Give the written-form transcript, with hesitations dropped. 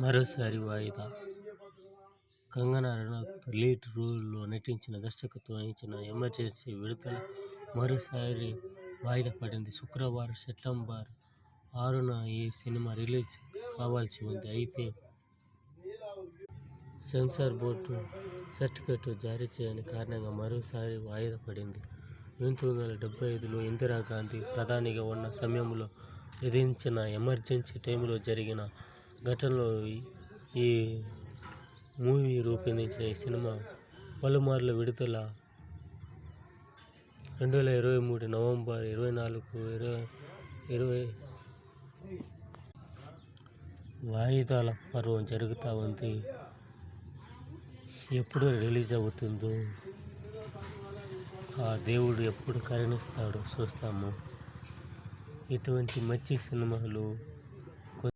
మరోసారి వాయిదా. కంగనా రనౌత్ లీడ్ రోల్లో నటించిన, దర్శకత్వం వహించిన ఎమర్జెన్సీ విడుదల మరోసారి వాయిదా పడింది. శుక్రవారం సెప్టెంబర్ 6న ఈ సినిమా రిలీజ్ కావాల్సి ఉంది. అయితే సెన్సార్ బోర్డు సర్టిఫికెట్ జారీ చేయని కారణంగా మరోసారి వాయిదా పడింది. 1975లో ఇందిరాగాంధీ ప్రధానిగా ఉన్న సమయంలో విధించిన ఎమర్జెన్సీ టైంలో జరిగిన ఘటనలో ఈ మూవీ రూపొందించిన ఈ సినిమా పలుమార్లు విడుదల 2023 నవంబర్ 24 వాయిదాల పర్వం జరుగుతూ ఉంది. ఎప్పుడు రిలీజ్ అవుతుందో, ఆ దేవుడు ఎప్పుడు కరుణిస్తాడో చూస్తాము. ఇటువంటి మంచి సినిమాలు